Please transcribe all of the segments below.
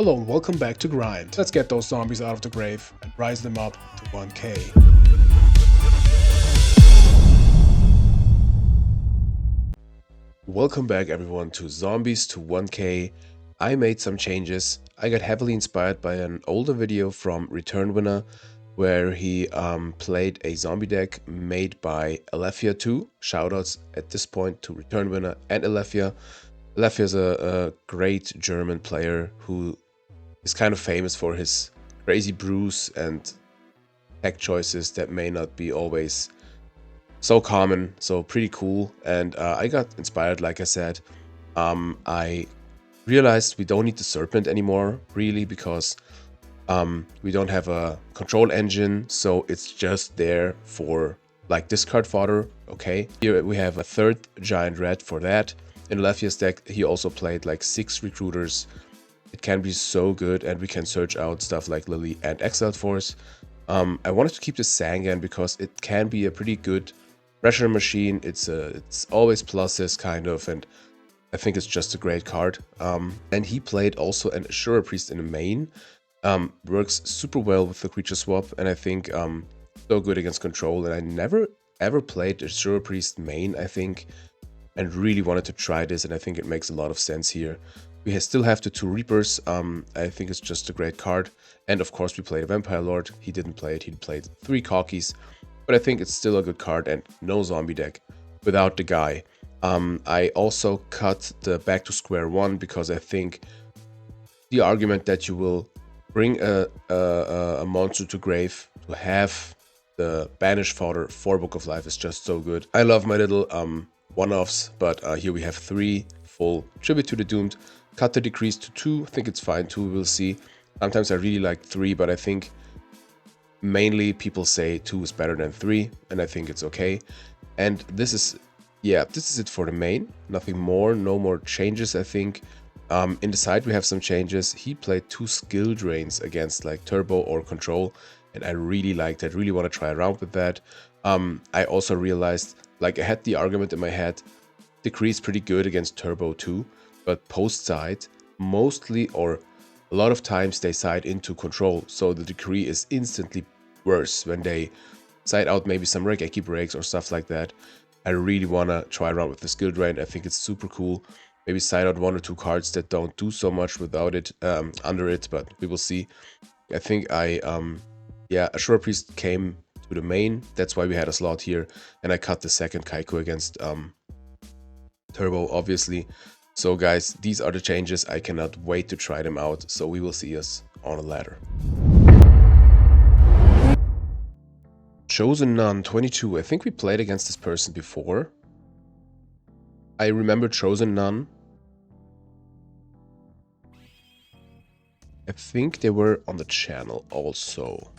Hello and welcome back to Grind. Let's get those zombies out of the grave and rise them up to 1k. Welcome back everyone to Zombies to 1k. I made some changes. I got heavily inspired by an older video from Return Winner where he played a zombie deck made by Alefia2. Shoutouts at this point to Return Winner and Alefia. Alefia is a great German player who is kind of famous for his crazy brews and tech choices that may not be always so common, so pretty cool. And I got inspired, like I said. I realized we don't need the Serpent anymore, really, because we don't have a control engine, so it's just there for like discard fodder. Okay, here we have a third giant red for that. In Lefia's deck, he also played like 6 recruiters. It can be so good, and we can search out stuff like Lily and Exiled Force. I wanted to keep the Sangan because it can be a pretty good pressure machine. It's always pluses kind of, and I think it's just a great card. And he played also an Assura Priest in the main. Works super well with the creature swap, and I think so good against control. And I never ever played Assura Priest main, I think, and really wanted to try this, and I think it makes a lot of sense here. We still have the 2 Reapers. I think it's just a great card. And of course we played a Vampire Lord. He didn't play it. He played 3 Cockies. But I think it's still a good card and no zombie deck without the guy. I also cut the back to square one because I think the argument that you will bring a monster to grave to have the banish fodder for Book of Life is just so good. I love my little one-offs, but here we have 3 full Tribute to the Doomed. Cut the decrease to 2. I think it's fine. 2, we'll see. Sometimes I really like 3, but I think mainly people say 2 is better than 3, and I think it's okay. And this is it for the main. Nothing more, no more changes, I think. In the side we have some changes. He played 2 skill drains against like Turbo or Control, and I really liked it. Really want to try around with that. I also realized, like, I had the argument in my head, decrease pretty good against Turbo too, but post side mostly, or a lot of times, they side into Control, so the decree is instantly worse when they side out maybe some Regeki breaks or stuff like that. I really want to try around with the skill drain. I think it's super cool. Maybe side out 1 or 2 cards that don't do so much without it, under it, but we will see. I think Assura Priest came to the main. That's why we had a slot here, and I cut the second Kaiku against Turbo, obviously. So guys, these are the changes. I cannot wait to try them out, so we will see us on a ladder. Chosen Nun 22. I think we played against this person before. I remember Chosen Nun. I think they were on the channel also.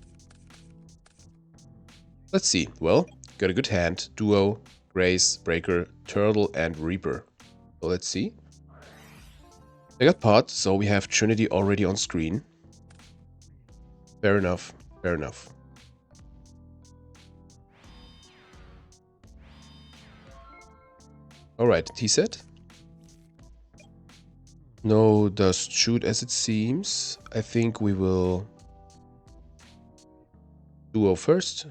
Let's see. Well, got a good hand. Duo, Grace, Breaker, Turtle, and Reaper. So let's see. I got pot, so we have Trinity already on screen. Fair enough. Fair enough. Alright, T-set. No dust shoot as it seems. I think we will Duo first.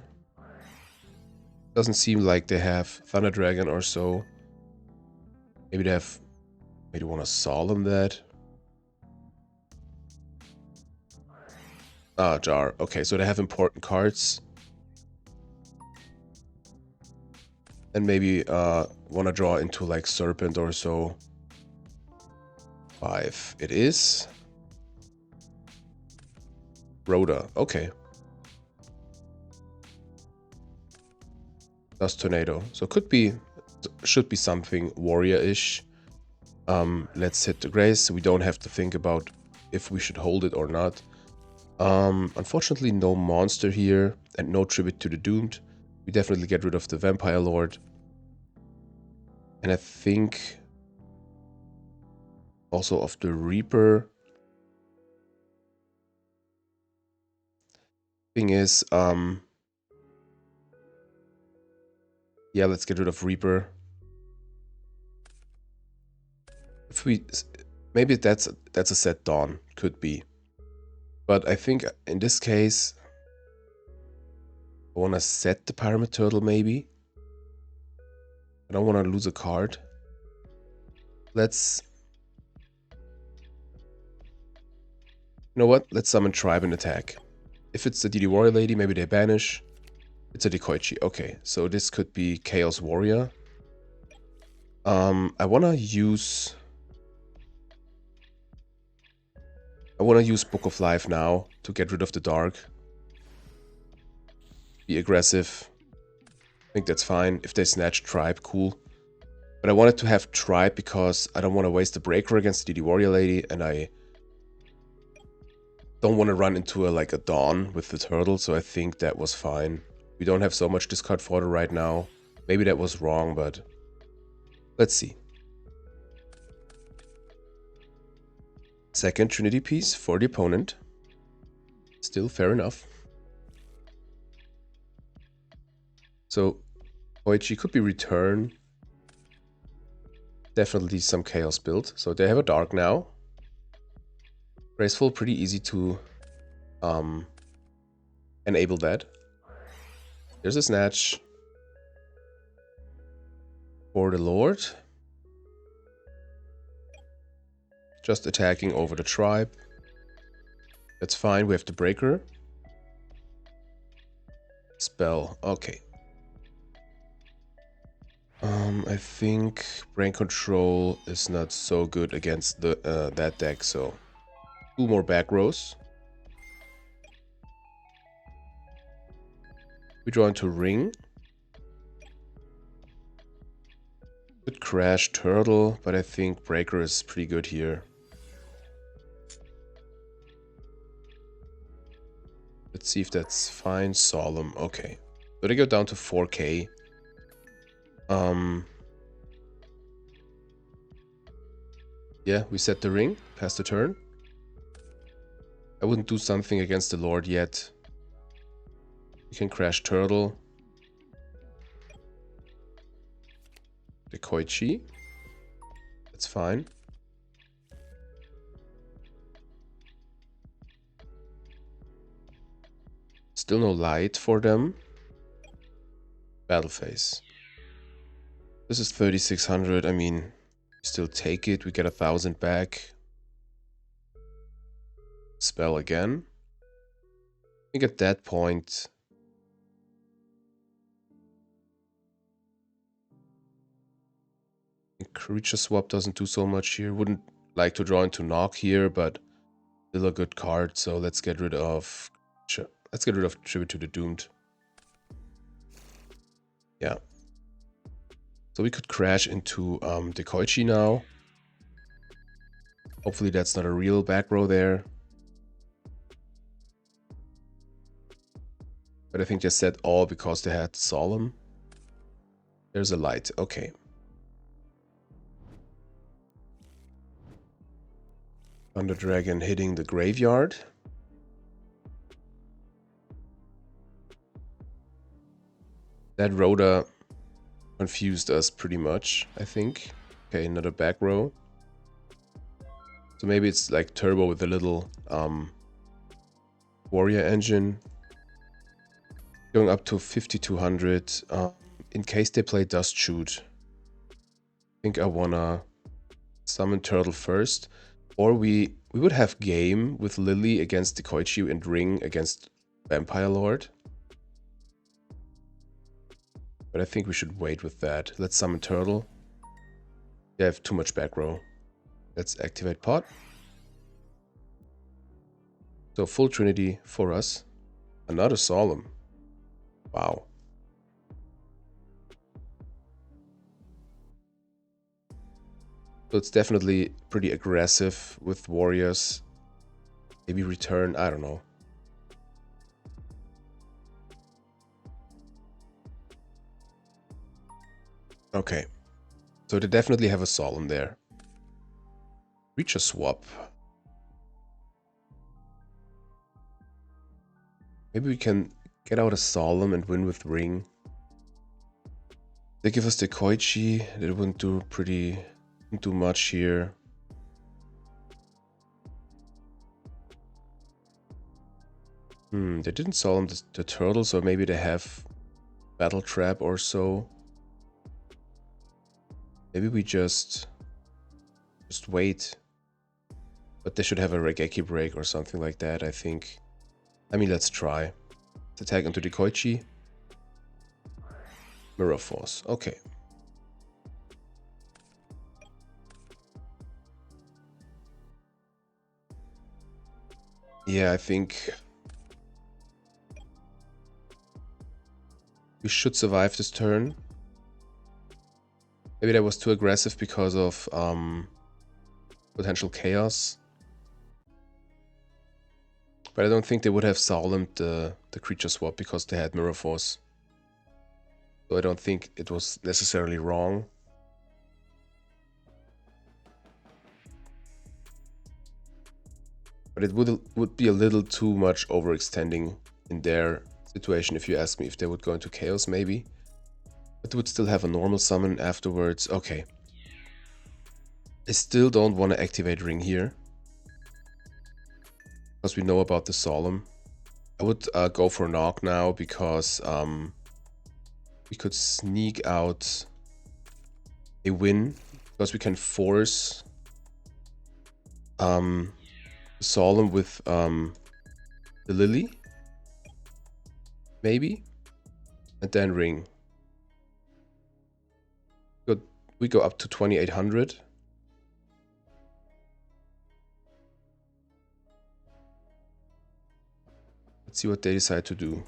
Doesn't seem like they have Thunder Dragon or so. Maybe they have... Maybe want to solemn that. Ah, Jar. Okay, so they have important cards. And maybe want to draw into like Serpent or so. 5. It is. Rhoda. Okay. Dust Tornado. So should be something warrior-ish. Let's hit the Grace. We don't have to think about if we should hold it or not. Unfortunately, no monster here and no Tribute to the Doomed. We definitely get rid of the Vampire Lord. And I think also of the Reaper. Thing is, yeah, let's get rid of Reaper. Maybe that's a set Dawn, could be. But I think in this case, I want to set the Pyramid Turtle maybe. I don't want to lose a card. Let's... You know what? Let's summon Tribe and attack. If it's the DD Warrior Lady, maybe they banish. It's a Dekoichi. Okay, so this could be Chaos Warrior. I want to use Book of Life now to get rid of the dark. Be aggressive. I think that's fine. If they snatch Tribe, cool. But I wanted to have Tribe because I don't want to waste the breaker against the DD Warrior Lady, and I don't want to run into a Dawn with the turtle, so I think that was fine. We don't have so much discard fodder right now. Maybe that was wrong, but let's see. Second Trinity piece for the opponent. Still fair enough. So Koichi could be return. Definitely some chaos build. So they have a dark now. Graceful, pretty easy to enable that. There's a snatch for the Lord. Just attacking over the tribe. That's fine, we have the breaker. Spell, okay. I think Brain Control is not so good against the that deck, so 2 more back rows. We draw into Ring. Could crash Turtle, but I think Breaker is pretty good here. Let's see if that's fine. Solemn, okay. So they go down to 4k. Yeah, we set the ring, pass the turn. I wouldn't do something against the Lord yet. We can crash Turtle. The Koichi. That's fine. Still no light for them. Battle phase. This is 3600. I mean, still take it. We get 1000 back. Spell again. I think at that point, creature swap doesn't do so much here. Wouldn't like to draw into knock here, but still a good card. So let's get rid of Tribute to the Doomed. Yeah. So we could crash into the Koichi now. Hopefully that's not a real back row there. But I think they said all because they had Solemn. There's a light. Okay. Thunder Dragon hitting the graveyard. That Rhoda confused us pretty much, I think. Okay, another back row. So maybe it's like turbo with a little warrior engine. Going up to 5200. In case they play Dust Shoot, I think I wanna summon Turtle first. Or we would have game with Lily against the Koichi and Ring against Vampire Lord. But I think we should wait with that. Let's summon Turtle. They have too much back row. Let's activate Pot. So full Trinity for us. Another Solemn. Wow. So it's definitely pretty aggressive with warriors. Maybe return, I don't know. Okay. So they definitely have a Solemn there. Reach a swap. Maybe we can get out a Solemn and win with Ring. They give us the Koichi. They wouldn't do much here. They didn't solemn the turtle, so maybe they have battle trap or so. Maybe we just wait. But they should have a Regeki break or something like that, I think. I mean, let's try. Let's attack into the Koichi. Mirror Force. Okay. Yeah, I think we should survive this turn. Maybe that was too aggressive because of potential chaos. But I don't think they would have solemned the creature swap because they had Mirror Force. So I don't think it was necessarily wrong. But it would be a little too much overextending in their situation if you ask me, if they would go into chaos maybe. But they would still have a normal summon afterwards. Okay. I still don't want to activate Ring here. Because we know about the Solemn. I would go for Knock now because we could sneak out a win. Because we can force Solemn with the Lily. Maybe. And then Ring. We go up to 2800. Let's see what they decide to do.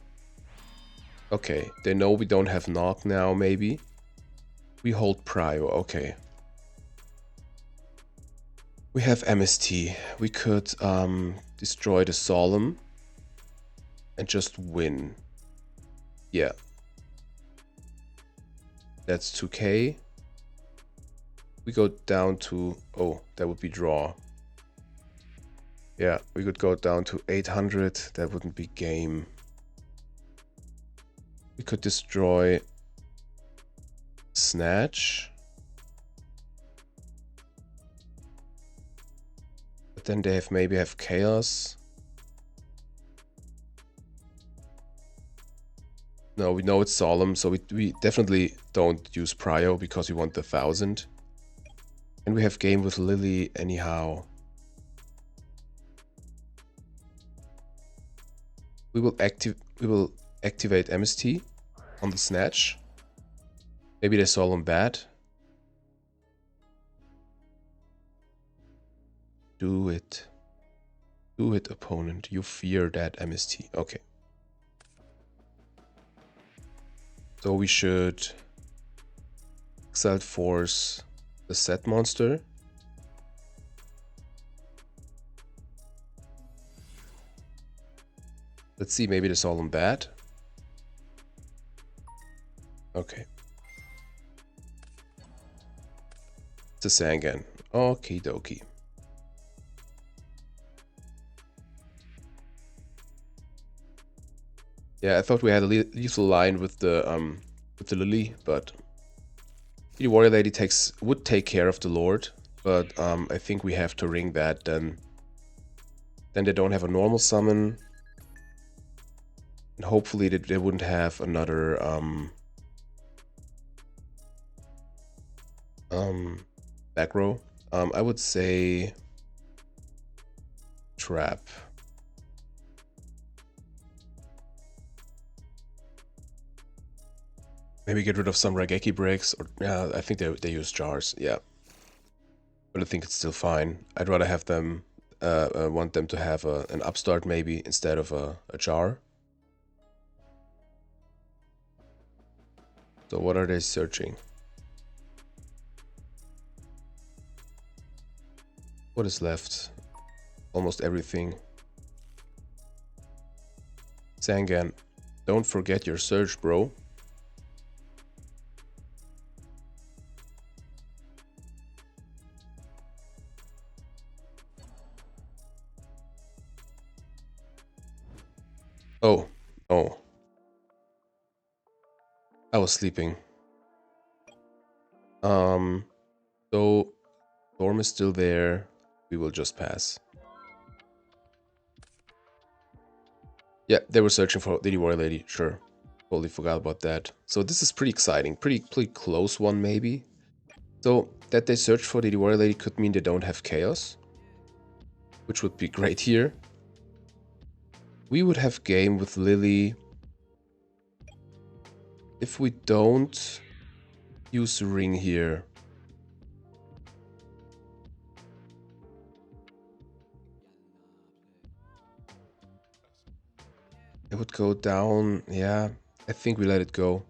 Okay, they know we don't have Knock now, maybe. We hold Prio, okay. We have MST. We could destroy the Solemn and just win. Yeah. That's 2k. We go down to... Oh, that would be draw. Yeah, we could go down to 800. That wouldn't be game. We could destroy Snatch. But then they maybe have Chaos. No, we know it's Solemn, so we definitely don't use Prio because we want the 1000. And we have game with Lily anyhow. We will activate MST on the Snatch. Maybe they Solemn bad. Do it. Do it, opponent. You fear that MST. Okay. So we should Exiled Force the set monster. Let's see, maybe the Solemn bad. Okay. It's a Sangan. Okie dokie. Yeah, I thought we had a lethal line with the Lily, but the Warrior Lady would take care of the Lord, but I think we have to ring that. Then they don't have a normal summon, and hopefully they wouldn't have another back row. I would say trap. Maybe get rid of some Raigeki breaks, or yeah, I think they use jars, yeah. But I think it's still fine. I'd rather have them, want them to have an upstart maybe instead of a jar. So what are they searching? What is left? Almost everything. Sangan, don't forget your search, bro. Oh, oh. I was sleeping. So Storm is still there. We will just pass. Yeah, they were searching for the Warrior Lady, sure. Totally forgot about that. So this is pretty exciting, pretty close one maybe. So that they search for the Warrior Lady could mean they don't have Chaos, which would be great here. We would have game with Lily if we don't use the ring here. It would go down, yeah. I think we let it go.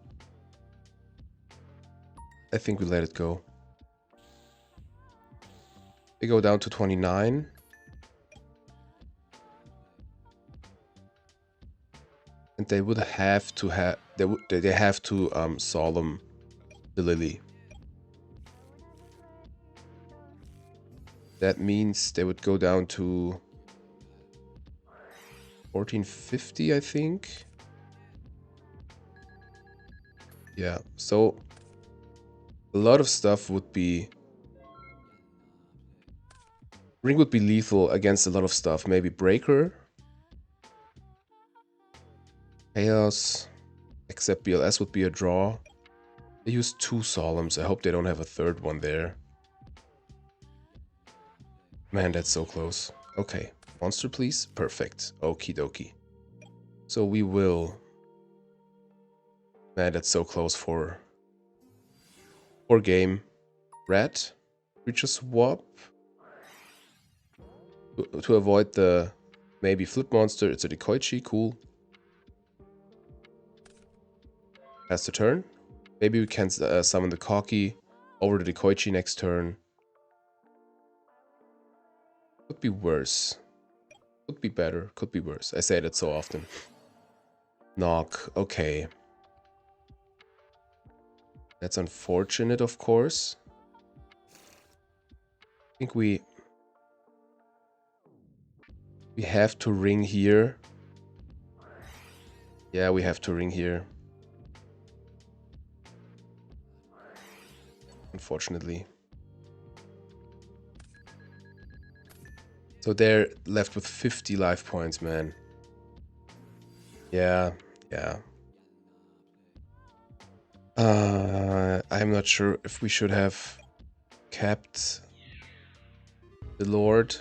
I think we let it go. They go down to 29. And they would have to have they have to solemn the Lily. That means they would go down to 1450, I think. Yeah, so a lot of stuff would be... Ring would be lethal against a lot of stuff. Maybe Breaker. Chaos. Except BLS would be a draw. They use 2 Solemns. I hope they don't have a third one there. Man, that's so close. Okay. Monster, please. Perfect. Okie dokie. So we will... Man, that's so close for game. Rat. Creature swap. To avoid the maybe flip monster, it's a Decoichi. Cool. Pass the turn. Maybe we can summon the Corki over the Decoichi next turn. Could be worse. Could be better. Could be worse. I say that so often. Knock. Okay. That's unfortunate, of course. I think we have to ring here. Yeah, we have to ring here. Unfortunately. So they're left with 50 life points, man. Yeah, yeah. I'm not sure if we should have kept the Lord.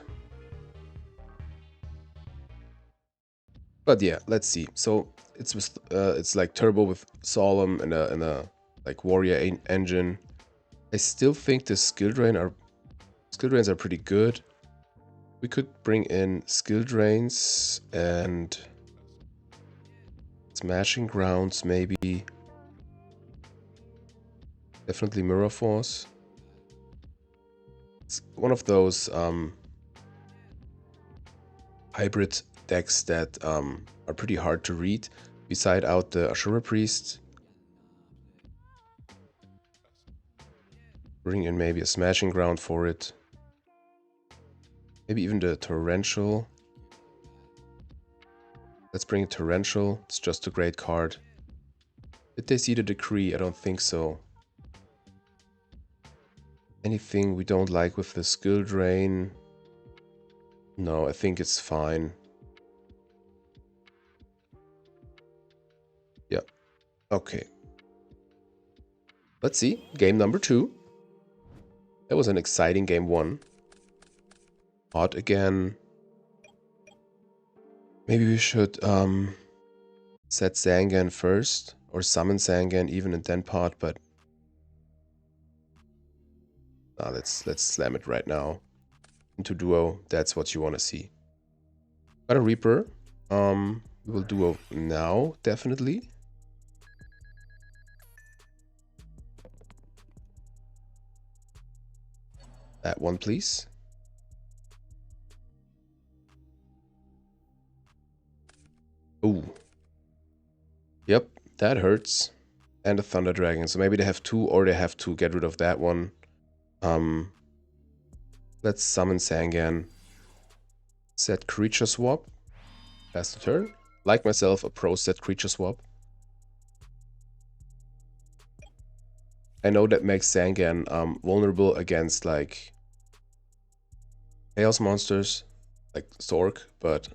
But yeah, let's see. So it's like turbo with Solemn and a like warrior engine. I still think the skill drains are pretty good. We could bring in skill drains and smashing grounds maybe. Definitely Mirror Force. It's one of those hybrid decks that are pretty hard to read. Beside out the Ashura Priest. Bring in maybe a smashing ground for it. Maybe even the Torrential. Let's bring a Torrential. It's just a great card. Did they see the decree? I don't think so. Anything we don't like with the skill drain? No, I think it's fine. Yeah. Okay. Let's see. Game number 2. That was an exciting game 1. Hot again. Maybe we should set Zangan first. Or summon Zangan even and then pot, but... let's slam it right now. Into Duo. That's what you want to see. Got a Reaper. We will Duo now, definitely. That one, please. Ooh. Yep, that hurts. And a Thunder Dragon. So maybe they have 2 or they have to get rid of that one. Let's summon Zangan. Set creature swap. Pass the turn. Like myself, a pro set creature swap. I know that makes Zangan vulnerable against like Chaos monsters, like Zork, but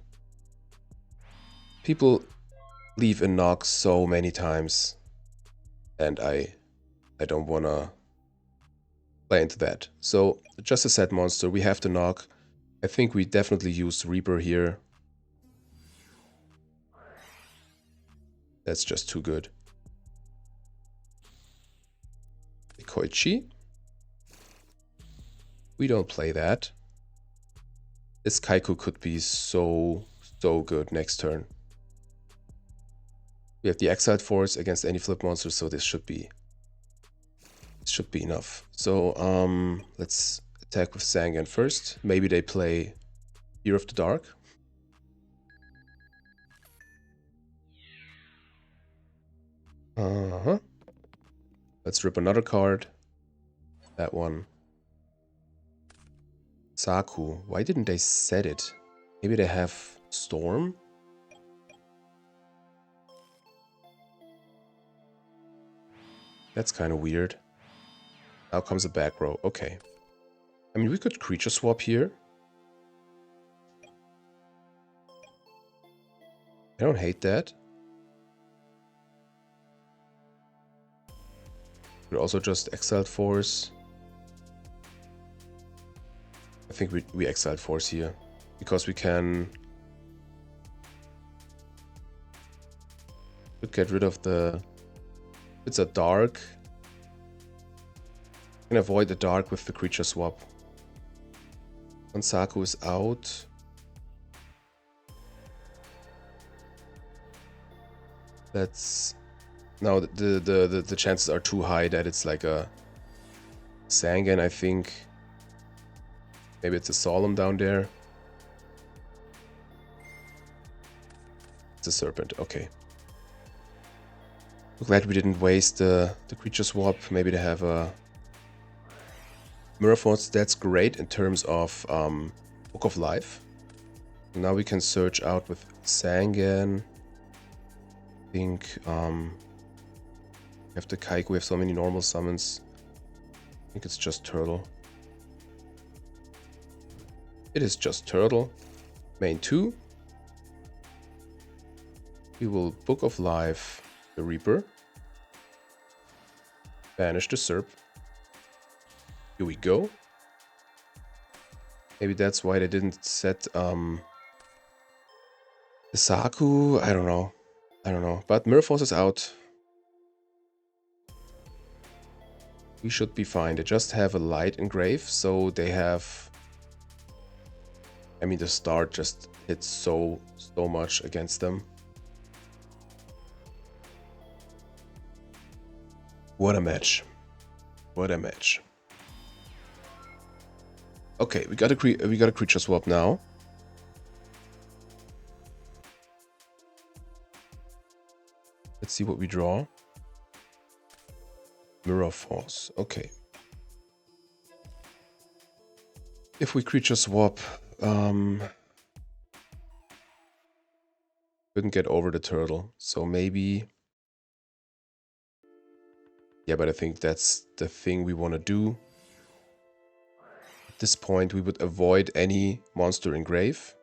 People leave a knock so many times, and I don't wanna play into that. So just a set monster, we have to knock. I think we definitely used Reaper here. That's just too good. Koichi. We don't play that. This Kaiku could be so good next turn. We have the Exiled Force against any flip monster, so this should be enough. So let's attack with Sangan first. Maybe they play Year of the Dark. Let's rip another card. That one. Saku. Why didn't they set it? Maybe they have Storm? That's kind of weird. Now comes a back row. Okay. I mean, we could creature swap here. I don't hate that. Could also just Exiled Force. I think we Exiled Force here. Because we can get rid of the... It's a dark. We can avoid the dark with the creature swap. When Saku is out. That's... Now the chances are too high that it's like a Sangan, I think. Maybe it's a Solemn down there. It's a Serpent, okay. I'm glad we didn't waste the creature swap. Maybe they have a Mirror Force. That's great in terms of Book of Life. Now we can search out with Sangan. I think we have the Kaiku, we have so many normal summons. I think it's just Turtle. It is just Turtle. Main 2. We will Book of Life the Reaper. Banish the Serp. Here we go. Maybe that's why they didn't set the Saku. I don't know. But Mirror Force is out. We should be fine. They just have a Light Engrave, so they have... I mean, the start just hits so much against them. What a match. What a match. Okay, we got a creature swap now. Let's see what we draw. Mirror Force. Okay. If we creature swap, couldn't get over the turtle, so maybe... Yeah, but I think that's the thing we want to do. At this point, we would avoid any monster engrave.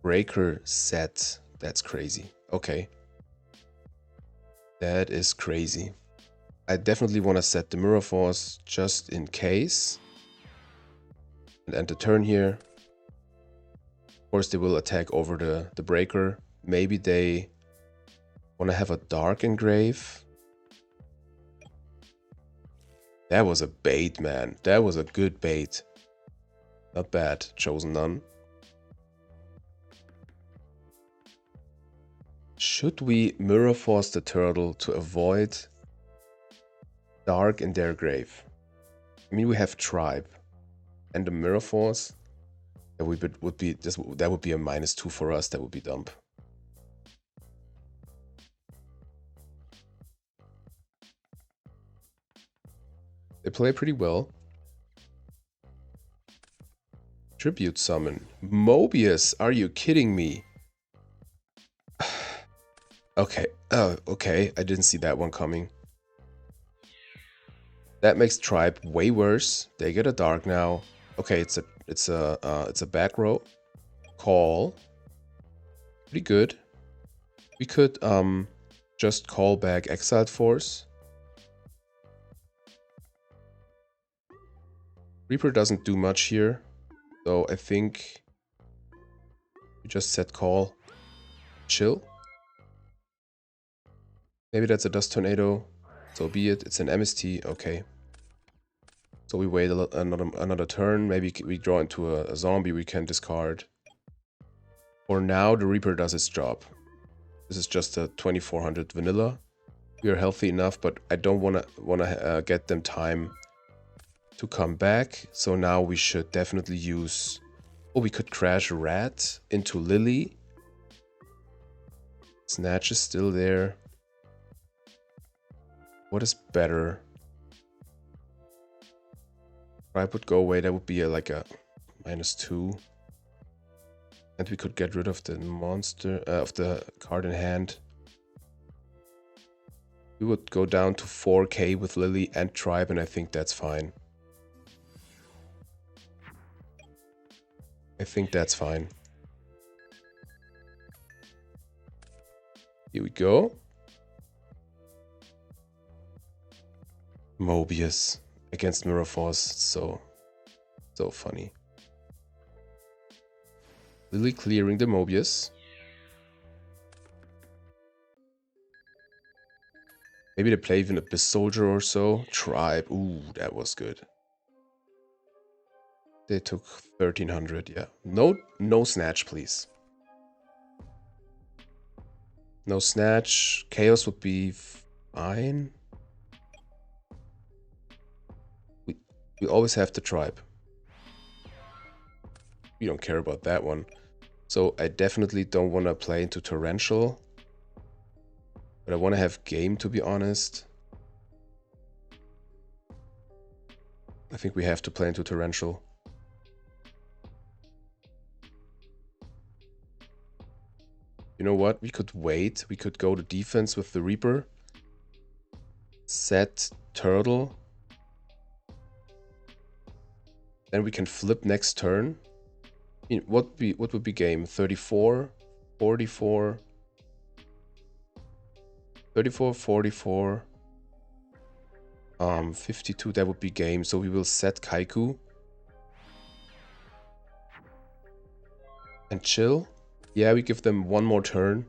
Breaker set. That's crazy. Okay. That is crazy. I definitely want to set the Mirror Force just in case. And end the turn here. Of course, they will attack over the breaker. Maybe they want to have a dark engrave. That was a bait, man. That was a good bait. Not bad. Chosen none. Should we Mirror Force the turtle to avoid dark in their grave? I mean, we have Tribe and the Mirror Force. That would be that would be a -2 for us. That would be dumb. They play pretty well. Tribute summon. Mobius, are you kidding me? Okay. Oh, okay. I didn't see that one coming. That makes Tribe way worse. They get a dark now. Okay, it's a back row. call. Pretty good. We could just call back Exiled Force. Reaper doesn't do much here, so I think we just set call. Chill. Maybe that's a Dust Tornado. So be it. It's an MST. Okay. So we wait another turn. Maybe we draw into a zombie we can discard. For now, the Reaper does its job. This is just a 2400 vanilla. We are healthy enough, but I don't wanna get them time to come back. So now we should definitely use... Oh, we could crash Rat into Lily. Snatch is still there. What is better? Tribe would go away. That would be like a -2. And we could get rid of the monster, of the card in hand. We would go down to 4k with Lily and Tribe, and I think that's fine. I think that's fine. Here we go. Mobius against Mirror Force. It's so funny. Lily clearing the Mobius. Maybe they play even Abyss Soldier or so. Tribe. Ooh, that was good. They took 1300, yeah. No Snatch, please. No Snatch. Chaos would be fine. We always have the Tribe. We don't care about that one. So I definitely don't want to play into Torrential. But I want to have game, to be honest. I think we have to play into Torrential. You know what? We could wait. We could go to defense with the Reaper. Set Turtle. Then we can flip next turn. I mean, what would be game? 34, 44, 34, 44, 52. That would be game. So we will set Kaiku and chill. Yeah, we give them one more turn,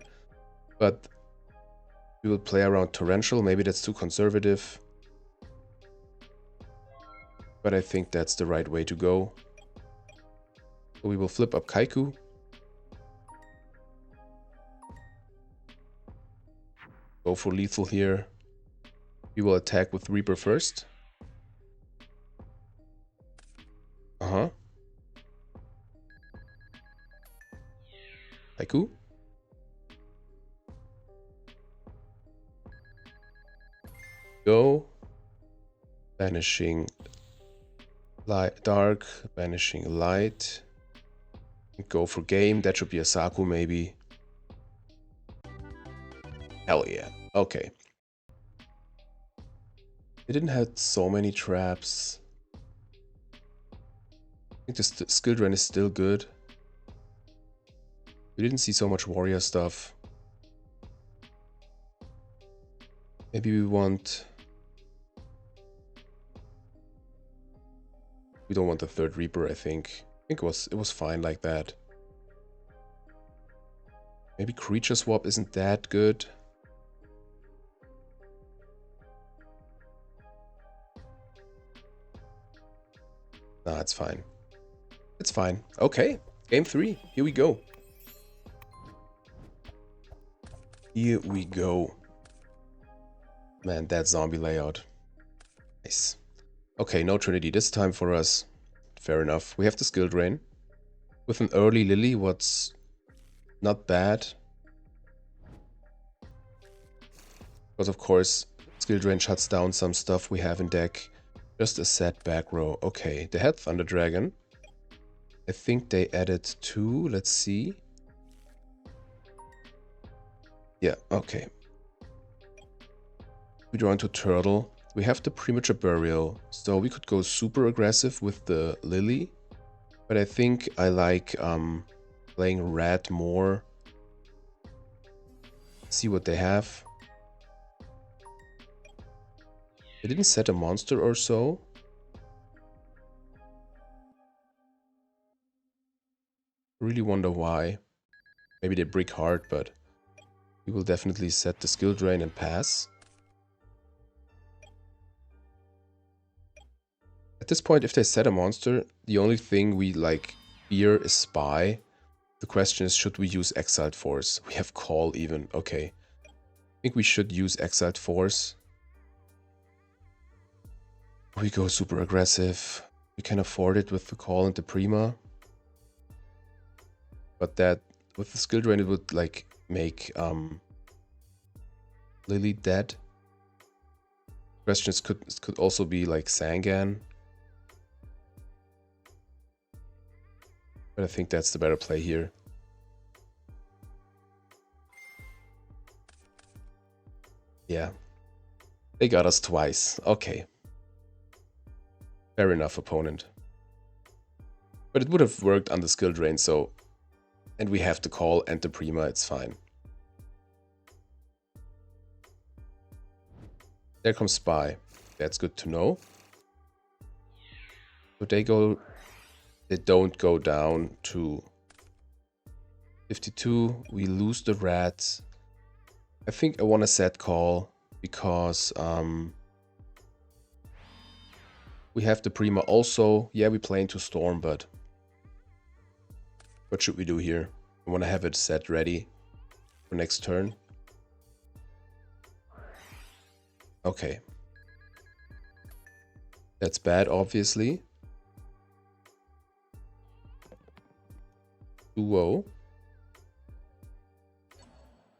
but we will play around Torrential. Maybe that's too conservative. But I think that's the right way to go. So we will flip up Kaiku. Go for lethal here. We will attack with Reaper first. Kaiku. Go. Banishing light, dark, banishing light. Go for game. That should be a Saku maybe. Hell yeah. Okay. We didn't have so many traps. I think the skill drain is still good. We didn't see so much warrior stuff. Maybe we want... We don't want the third Reaper, I think. I think it was fine like that. Maybe creature swap isn't that good. Nah, it's fine. It's fine. Okay, game 3. Here we go. Here we go. Man, that zombie layout. Nice. Okay, no Trinity this time for us. Fair enough. We have the skill drain. With an early Lily, what's not bad. Because of course, skill drain shuts down some stuff we have in deck. Just a set back row. Okay, they had Thunder Dragon. I think they added 2. Let's see. Yeah, okay. We draw into Turtle. We have the Premature Burial, so we could go super aggressive with the Lily. But I think I like playing red more. See what they have. They didn't set a monster or so. Really wonder why. Maybe they brick hard, but we will definitely set the skill drain and pass. At this point, if they set a monster, the only thing we like fear is spy. The question is, should we use Exiled Force? We have Call even. Okay. I think we should use Exiled Force. We go super aggressive. We can afford it with the Call and the Prima. But that, with the skill drain, it would like make Lily dead. Questions could also be like Sangan. But I think that's the better play here. Yeah. They got us twice. Okay. Fair enough, opponent. But it would have worked on the skill drain, so... And we have the Call and the Prima, it's fine. There comes Spy. That's good to know. So they don't go down to 52. We lose the rats. I think I want to set Call because we have the Prima also. Yeah, we play into Storm, but what should we do here? I want to have it set ready for next turn. Okay. That's bad, obviously. Duo.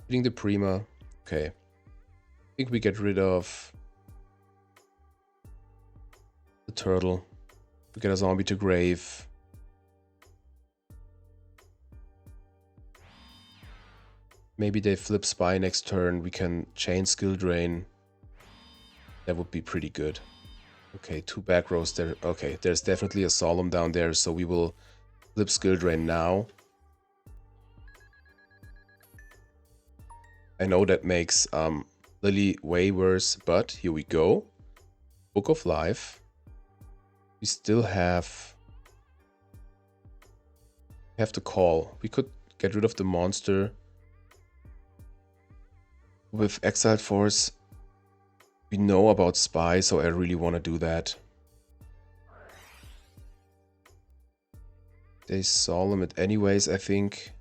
Hitting the Prima. Okay. I think we get rid of the turtle. We get a zombie to grave. Maybe they flip Spy next turn. We can chain skill drain. That would be pretty good. Okay, 2 back rows there. Okay, there's definitely a Solemn down there, so we will flip skill drain now. I know that makes Lily way worse, but here we go. Book of Life. We still have to Call. We could get rid of the monster with Exiled Force. We know about Spy, so I really want to do that. They Solemn it anyways, I think.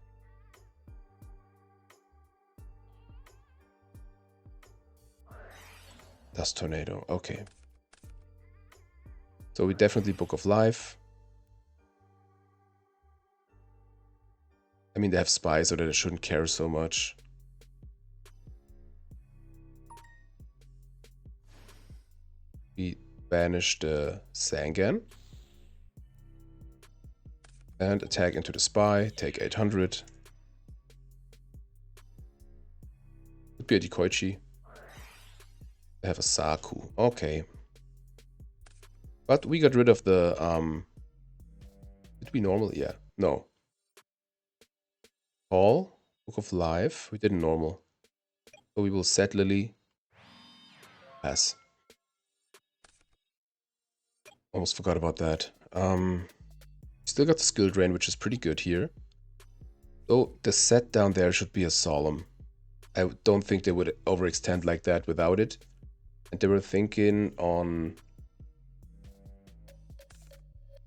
Dust Tornado, okay. So we definitely Book of Life. I mean, they have Spy, so that I shouldn't care so much. We banish the Sangan. And attack into the Spy, take 800. Could be a Dekoichi. They have a Saku, okay. But we got rid of the, did we normal? Yeah, no. Call, Book of Life, we didn't normal. So we will set Lily. Pass. Almost forgot about that. Still got the skill drain, which is pretty good here. So the set down there should be a Solemn. I don't think they would overextend like that without it. And they were thinking on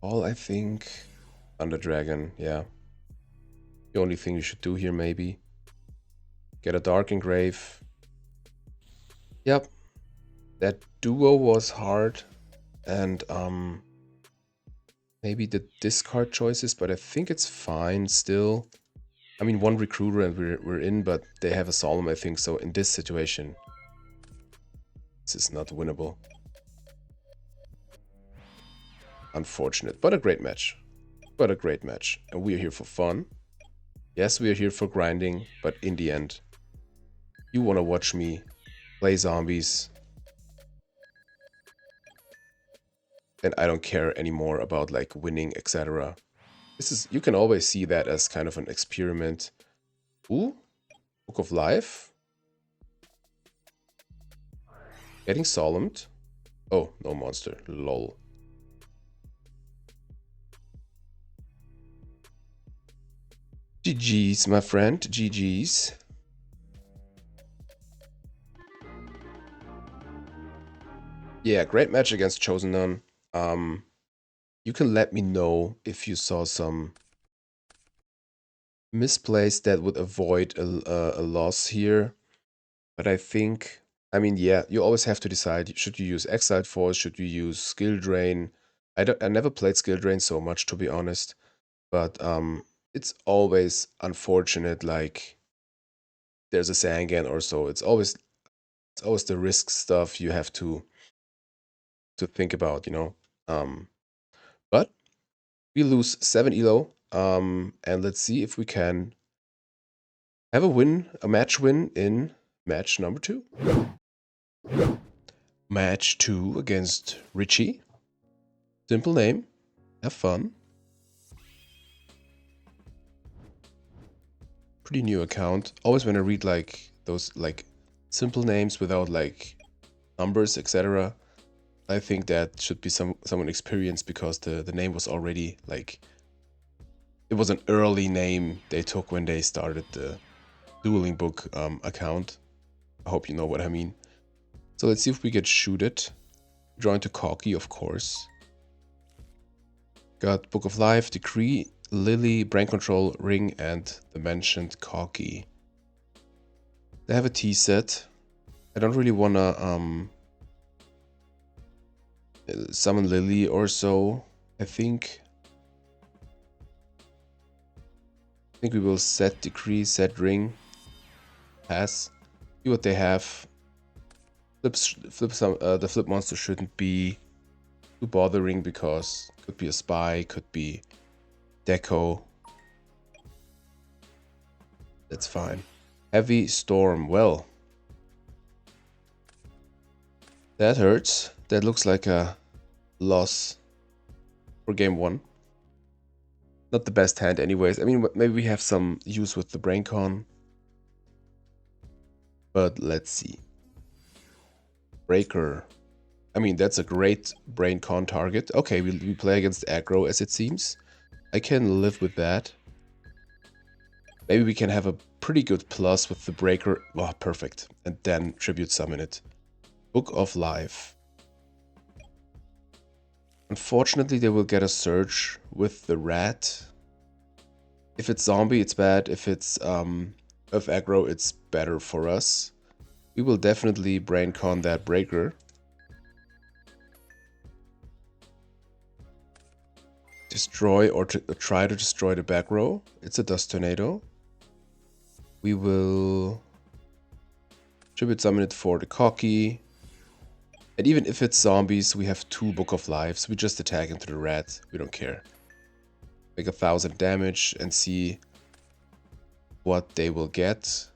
all, I think. Thunder Dragon, yeah. The only thing you should do here, maybe. Get a Dark Engrave. Yep. That duo was hard. And maybe the discard choices, but I think it's fine still. I mean, 1 recruiter and we're in, but they have a Solemn, I think. So in this situation, this is not winnable. Unfortunate, but a great match. But a great match. And we are here for fun. Yes, we are here for grinding, but in the end, you want to watch me play zombies. And I don't care anymore about like winning, etc. This is, you can always see that as kind of an experiment. Ooh, Book of Life. Getting solemned. Oh, no monster. Lol. GG's, my friend. GG's. Yeah, great match against Chosen None. You can let me know if you saw some misplays that would avoid a loss here. But I think, I mean, yeah, you always have to decide, should you use Exiled Force, should you use Skill Drain? I never played Skill Drain so much, to be honest. But it's always unfortunate, like there's a Sangan or so. It's always the risk stuff you have to think about, you know. But we lose 7 elo. And let's see if we can have a match win in match number 2. Match 2 against Richie. Simple name. Have fun. Pretty new account. Always when I read like those like simple names without like numbers, etc. I think that should be someone experienced because the name was already like, it was an early name they took when they started the Dueling Book account. I hope you know what I mean. So let's see if we get shooted. Draw into Corky, of course. Got Book of Life, Decree, Lily, Brain Control, Ring, and the mentioned Corky. They have a T set. I don't really wanna summon Lily or so. I think we will set Decree, set Ring, pass. See what they have. The flip monster shouldn't be too bothering because could be a spy, could be deco. That's fine. Heavy Storm. Well, that hurts. That looks like a loss for game 1. Not the best hand anyways. I mean, maybe we have some use with the Braincon. But let's see. Breaker. I mean, that's a great Braincon target. Okay, we play against aggro as it seems. I can live with that. Maybe we can have a pretty good plus with the Breaker. Oh, perfect. And then Tribute Summon it. Book of Life. Unfortunately, they will get a Surge with the Rat. If it's Zombie, it's bad. If it's of aggro, it's better for us. We will definitely Braincon that Breaker. Destroy or try to destroy the back row. It's a Dust Tornado. We will Tribute Summon it for the Cocky. And even if it's zombies, we have 2 Book of Lives. We just attack into the rat. We don't care. Make 1000 damage and see what they will get.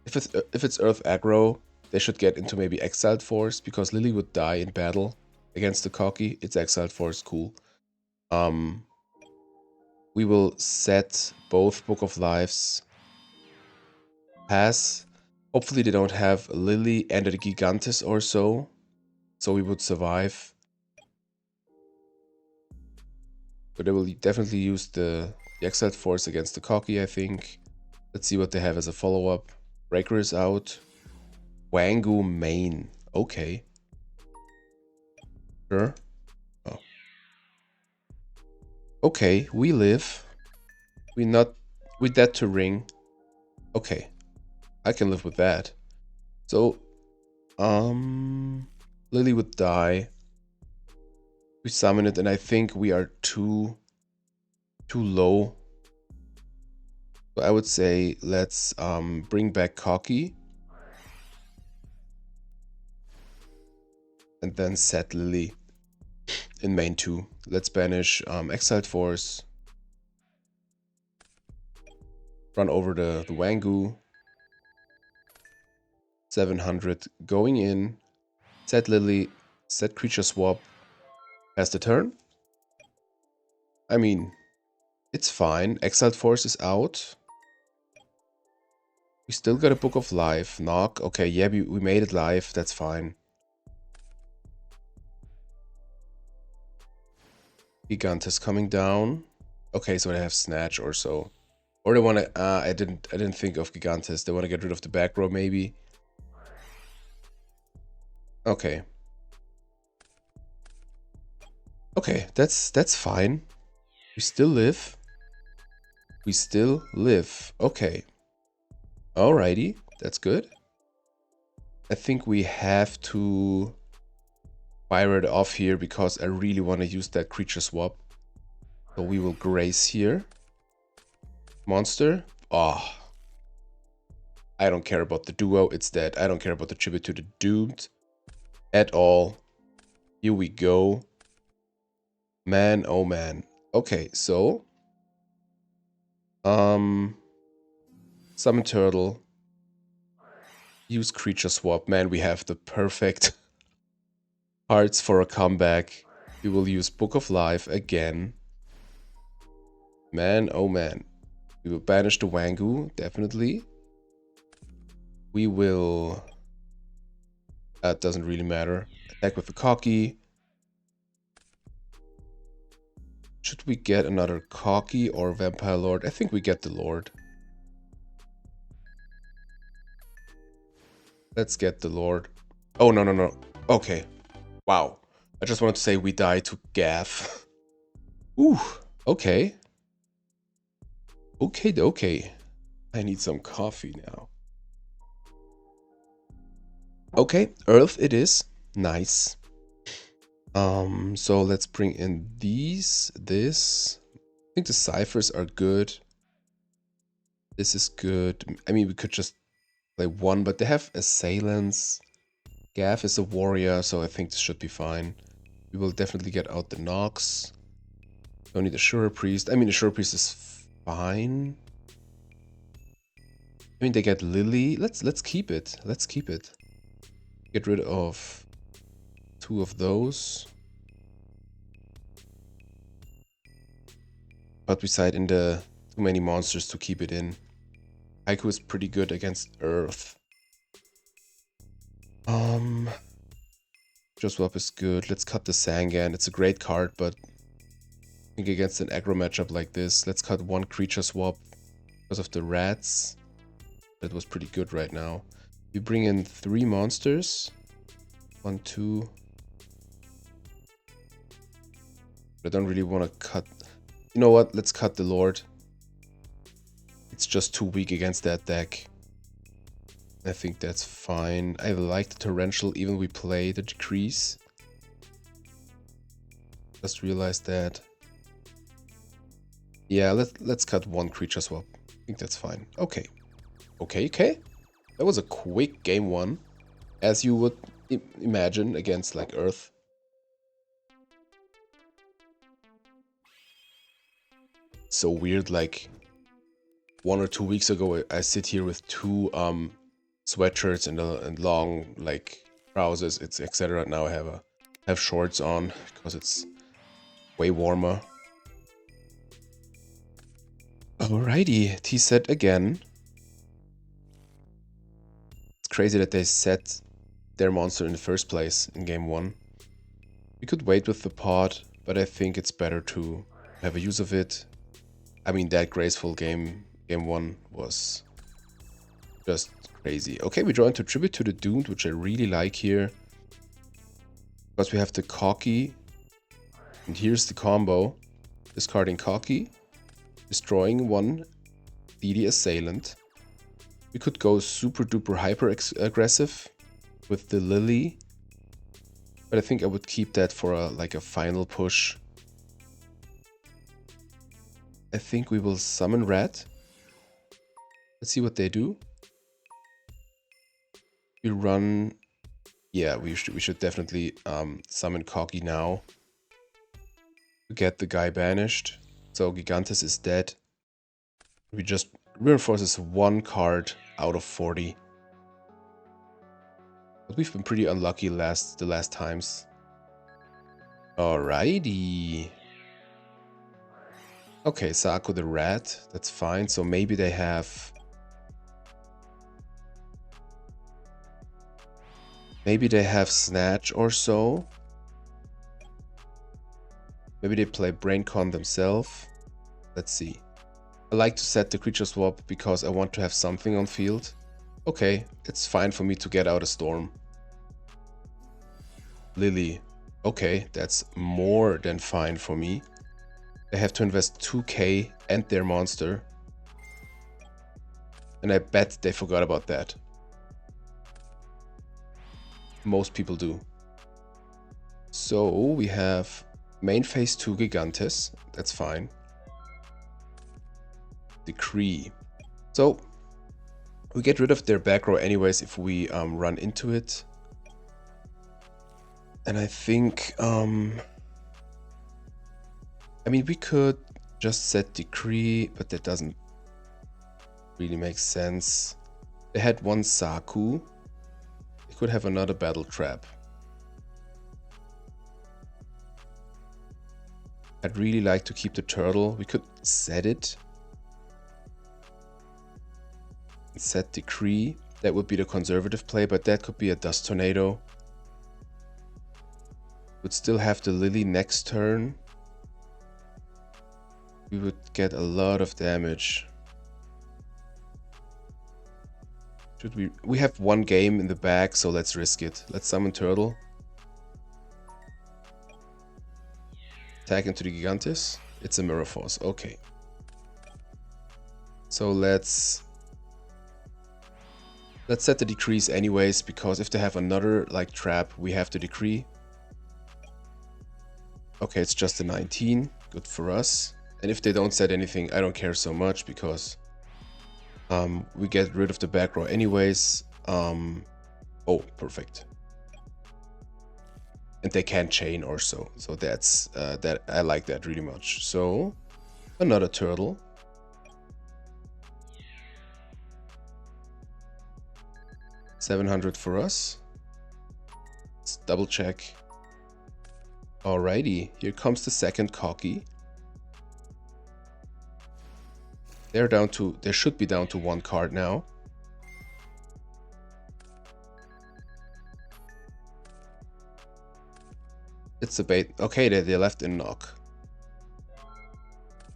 If it's Earth aggro, they should get into maybe Exiled Force because Lily would die in battle against the Cocky. It's Exiled Force, cool. We will set both Book of Lives. Pass. Hopefully they don't have Lily and a Gigantes or so. So we would survive. But they will definitely use the Exiled Force against the Cocky, I think. Let's see what they have as a follow-up. Breaker is out. Wangu main. Okay. Sure. Oh. Okay, we live. We dead to ring. Okay. I can live with that. So, Lily would die. We summon it, and I think we are too low. So I would say let's bring back Cocky. And then set Lily in main 2. Let's banish Exiled Force. Run over the Wangu. 700 going in. Set Lily. Set creature swap. Pass the turn. I mean, it's fine. Exiled Force is out. We still got a Book of Life. Knock. Okay, yeah, we made it live. That's fine. Gigantes coming down. Okay, so they have Snatch or so. Or they want to... I didn't think of Gigantes. They want to get rid of the back row, maybe. Okay. Okay, that's fine. We still live. We still live. Okay. Alrighty, that's good. I think we have to fire it off here because I really want to use that creature swap. So we will grace here. Monster. Oh. I don't care about the duo, it's dead. I don't care about the tribute to the doomed at all. Here we go. Man, oh man. Okay, so summon turtle. Use creature swap. Man, we have the perfect cards for a comeback. We will use Book of Life again. Man, oh man. We will banish the Wangu, definitely. We will... That doesn't really matter. Attack with the Cocky. Should we get another Cocky or Vampire Lord? I think we get the Lord. Let's get the Lord. Oh, no, no, no. Okay. Wow. I just wanted to say we die to Gaff. Ooh, okay. Okay. I need some coffee now. Okay, Earth it is. Nice. So let's bring in this. I think the ciphers are good. This is good. I mean, we could just play one, but they have assailants. Gav is a warrior, so I think this should be fine. We will definitely get out the Nox. Don't need a Sure Priest. I mean, the Sure Priest is fine. I mean, they get Lily. Let's keep it. Let's keep it. Get rid of 2 of those. But we side in the too many monsters to keep it in. Haiku is pretty good against Earth. Just swap is good. Let's cut the Sangan. It's a great card, but I think against an aggro matchup like this, let's cut 1 creature swap because of the rats. That was pretty good right now. We bring in 3 monsters. 1, 2. I don't really want to cut. You know what? Let's cut the Lord. It's just too weak against that deck. I think that's fine. I like the Torrential, even we play the Decrease. Just realized that. Yeah, let's cut 1 creature swap. I think that's fine. Okay. Okay. That was a quick game 1. As you would imagine against like Earth. So weird, like 1 or 2 weeks ago I sit here with 2 sweatshirts and long like trousers, it's etc. Now I have shorts on because it's way warmer. Alrighty, T set again. It's crazy that they set their monster in the first place in game 1. We could wait with the pod, but I think it's better to have a use of it. I mean, that graceful game 1 was just crazy. Okay, we draw into Tribute to the Doomed, which I really like here. Because we have the Cocky. And here's the combo. Discarding Cocky. Destroying 1 DD Assailant. We could go super duper hyper aggressive with the Lily. But I think I would keep that for like a final push. I think we will summon Rat. Let's see what they do. We run... Yeah, we should definitely summon Cocky now. To get the guy banished. So Gigantes is dead. We just reinforces 1 card out of 40. But we've been pretty unlucky the last times. Alrighty. Okay, Saku the rat, that's fine. So maybe they have... Maybe they have Snatch or so. Maybe they play Braincon themselves. Let's see. I like to set the creature swap because I want to have something on field. Okay, it's fine for me to get out a Storm. Lily. Okay, that's more than fine for me. They have to invest 2k and their monster. And I bet they forgot about that. Most people do. So we have main phase 2 Gigantes. That's fine. Decree. So we get rid of their back row anyways if we run into it. And I think, I mean, we could just set Decree, but that doesn't really make sense. They had one Saku. They could have another Battle Trap. I'd really like to keep the turtle. We could set it. Set Decree. That would be the conservative play, but that could be a Dust Tornado. Would still have the Lily next turn. We would get a lot of damage. Should we? We have one game in the bag, so let's risk it. Let's summon Turtle. Attack into the Gigantes. It's a Mirror Force. Okay. So let's set the decrees anyways, because if they have another like trap, we have to decree. Okay, it's just a 19. Good for us. And if they don't set anything, I don't care so much because we get rid of the back row anyways. Oh, perfect. And they can chain or so. So that's that I like that really much. So another turtle. $700 for us. Let's double check. Alrighty, here comes the second cocky. They should be down to one card now. It's a bait. Okay, they left in knock.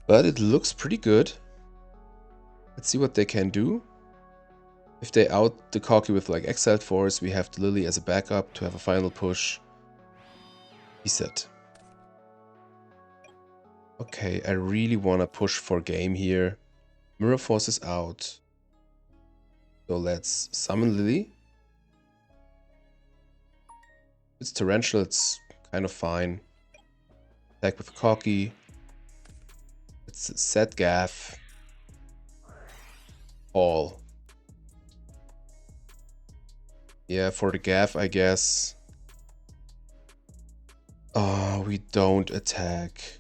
But it looks pretty good. Let's see what they can do. If they out the cocky with like Exiled Force, we have the Lily as a backup to have a final push. Reset. Okay, I really want to push for game here. Mirror Force is out. So let's summon Lily. It's torrential, it's kind of fine. Attack with cocky. Let's set Gaff. All. Yeah, for the Gaff, I guess. Oh, we don't attack.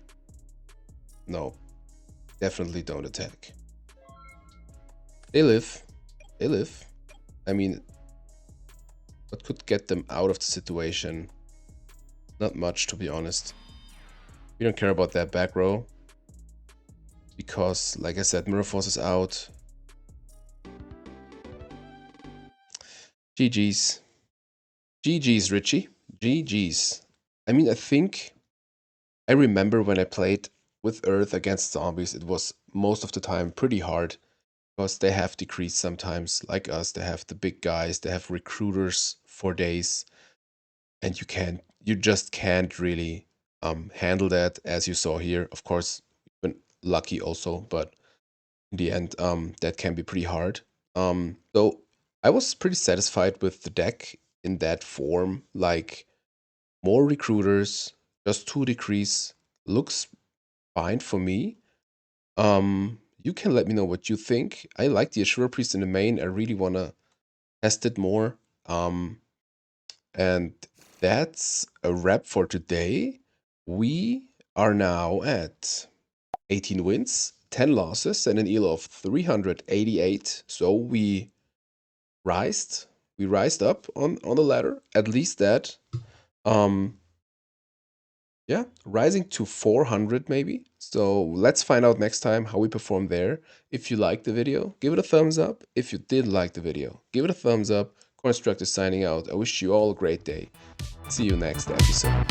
No, definitely don't attack. They live. They live. I mean, what could get them out of the situation? Not much, to be honest. We don't care about that back row. Because, like I said, Mirror Force is out. GG's. GG's, Richie. GG's. I mean, I think I remember when I played with Earth against zombies, it was most of the time pretty hard. Because they have decreased sometimes, like us. They have the big guys, they have recruiters for days. And you just can't really handle that, as you saw here. Of course, you've been lucky also, but in the end, that can be pretty hard. So I was pretty satisfied with the deck in that form. Like more recruiters, just 2 decrees looks fine for me. You can let me know what you think. I like the Ashura Priest in the main. I really wanna test it more. And that's a wrap for today. We are now at 18 wins, 10 losses, and an ELO of 388. So we rised. We rised up on the ladder. At least that. Um, Yeah, rising to 400 maybe. So let's find out next time how we perform there. If you liked the video, give it a thumbs up. If you did like the video, give it a thumbs up. Construct is signing out. I wish you all a great day. See you next episode.